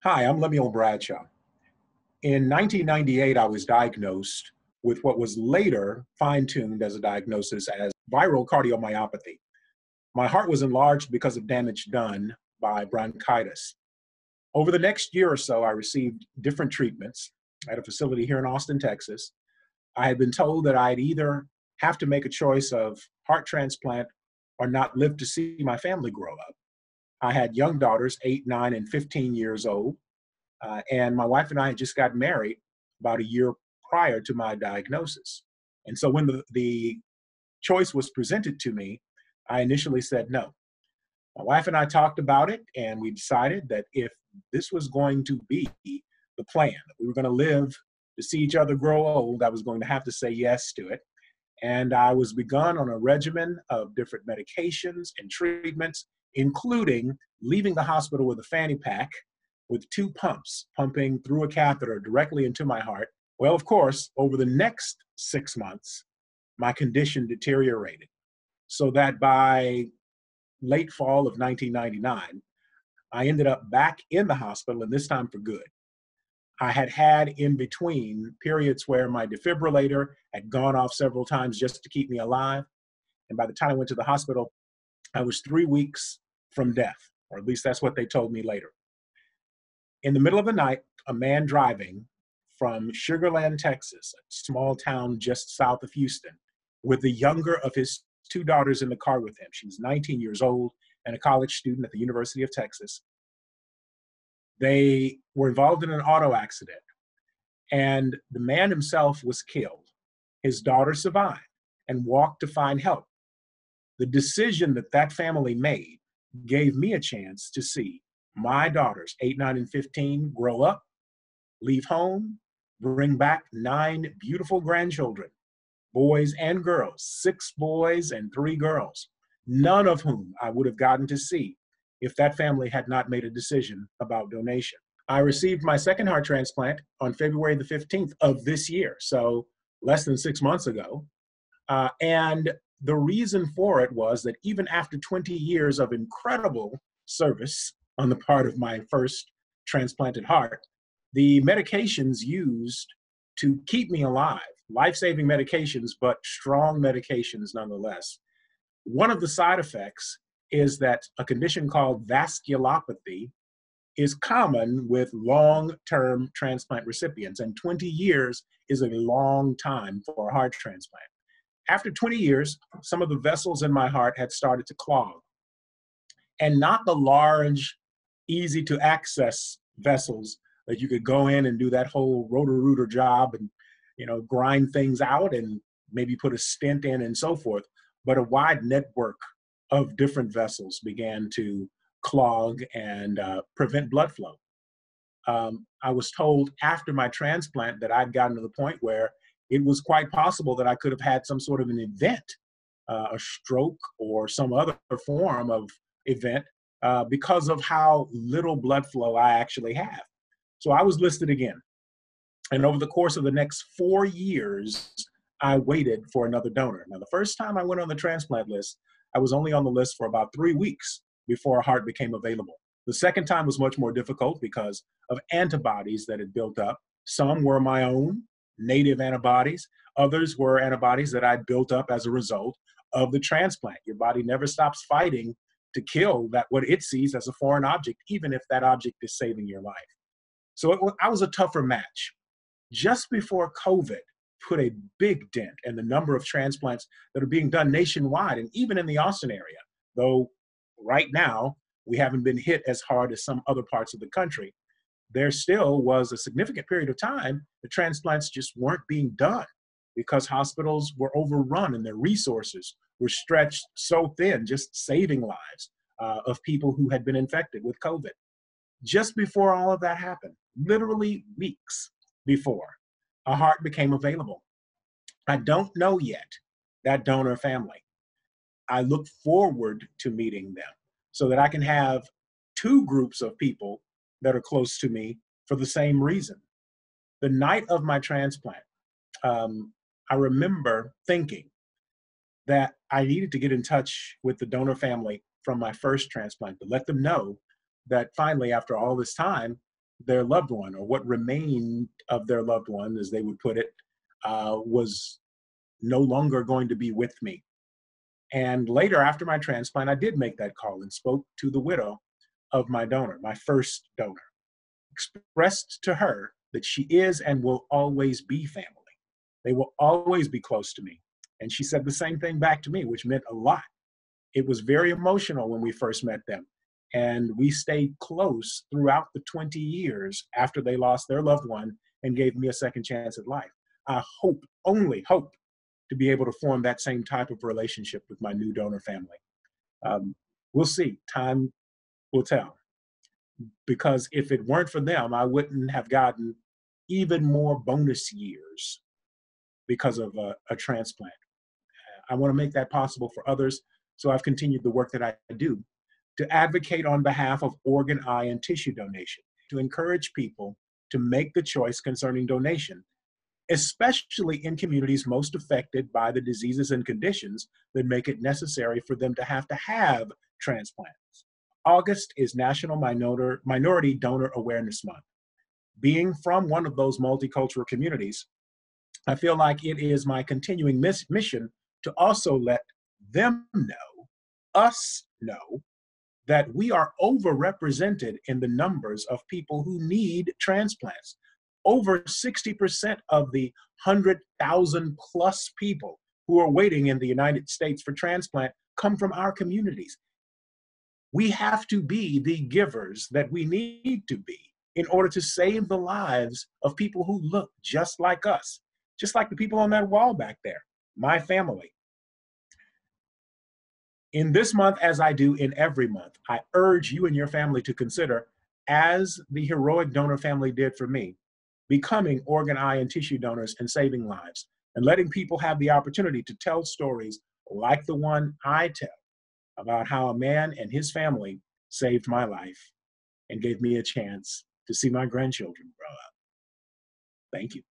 Hi, I'm Lemuel Bradshaw. In 1998, I was diagnosed with what was later fine-tuned as a diagnosis as viral cardiomyopathy. My heart was enlarged because of damage done by bronchitis. Over the next year or so, I received different treatments at a facility here in Austin, Texas. I had been told that I'd either have to make a choice of heart transplant or not live to see my family grow up. I had young daughters, 8, 9, and 15 years old. And my wife and I had just got married about a year prior to my diagnosis. And so when the choice was presented to me, I initially said no. My wife and I talked about it, and we decided that if this was going to be the plan, that we were going to live to see each other grow old, I was going to have to say yes to it. And I was begun on a regimen of different medications and treatments, including leaving the hospital with a fanny pack with two pumps pumping through a catheter directly into my heart. Well, of course, over the next 6 months, my condition deteriorated so that by late fall of 1999, I ended up back in the hospital, and this time for good. I had had in between periods where my defibrillator had gone off several times just to keep me alive. And by the time I went to the hospital, I was 3 weeks from death, or at least that's what they told me later. In the middle of the night, a man driving from Sugarland, Texas, a small town just south of Houston, with the younger of his two daughters in the car with him. She was 19 years old and a college student at the University of Texas. They were involved in an auto accident, and the man himself was killed. His daughter survived and walked to find help. The decision that that family made gave me a chance to see my daughters, 8, 9, and 15, grow up, leave home, bring back 9 beautiful grandchildren, boys and girls, 6 boys and 3 girls, none of whom I would have gotten to see if that family had not made a decision about donation. I received my second heart transplant on February the 15th of this year, so less than 6 months ago. And the reason for it was that even after 20 years of incredible service on the part of my first transplanted heart, the medications used to keep me alive, life-saving medications, but strong medications nonetheless. One of the side effects is that a condition called vasculopathy is common with long-term transplant recipients, and 20 years is a long time for a heart transplant. After 20 years, some of the vessels in my heart had started to clog, and not the large, easy to access vessels that you could go in and do that whole rotor-rooter job and, grind things out and maybe put a stent in and so forth, but a wide network of different vessels began to clog and prevent blood flow. I was told after my transplant that I'd gotten to the point where it was quite possible that I could have had some sort of an event, a stroke or some other form of event, because of how little blood flow I actually have. So I was listed again. And over the course of the next 4 years, I waited for another donor. Now, the first time I went on the transplant list, I was only on the list for about 3 weeks before a heart became available. The second time was much more difficult because of antibodies that had built up. Some were my own native antibodies. Others were antibodies that I'd built up as a result of the transplant. Your body never stops fighting to kill what it sees as a foreign object, even if that object is saving your life. So I was a tougher match. Just before COVID put a big dent in the number of transplants that are being done nationwide and even in the Austin area, though right now we haven't been hit as hard as some other parts of the country, there still was a significant period of time the transplants just weren't being done because hospitals were overrun and their resources were stretched so thin, just saving lives of people who had been infected with COVID. Just before all of that happened, literally weeks before, a heart became available. I don't know yet that donor family. I look forward to meeting them so that I can have 2 groups of people that are close to me for the same reason. The night of my transplant, I remember thinking that I needed to get in touch with the donor family from my first transplant to let them know that finally, after all this time, their loved one, or what remained of their loved one, as they would put it, was no longer going to be with me. And later, after my transplant, I did make that call and spoke to the widow of my donor, my first donor, expressed to her that she is and will always be family. They will always be close to me. And she said the same thing back to me, which meant a lot. It was very emotional when we first met them. And we stayed close throughout the 20 years after they lost their loved one and gave me a second chance at life. I hope, only hope, to be able to form that same type of relationship with my new donor family. We'll see. Time will tell. Because if it weren't for them, I wouldn't have gotten even more bonus years because of a transplant. I want to make that possible for others. So I've continued the work that I do to advocate on behalf of organ, eye, and tissue donation, to encourage people to make the choice concerning donation, especially in communities most affected by the diseases and conditions that make it necessary for them to have transplants. August is National Minority Donor Awareness Month. Being from one of those multicultural communities, I feel like it is my continuing mission to also let them know, us know, that we are overrepresented in the numbers of people who need transplants. Over 60% of the 100,000 plus people who are waiting in the United States for transplant come from our communities. We have to be the givers that we need to be in order to save the lives of people who look just like us, just like the people on that wall back there, my family. In this month, as I do in every month, I urge you and your family to consider, as the heroic donor family did for me, becoming organ, eye, and tissue donors and saving lives, and letting people have the opportunity to tell stories like the one I tell about how a man and his family saved my life and gave me a chance to see my grandchildren grow up. Thank you.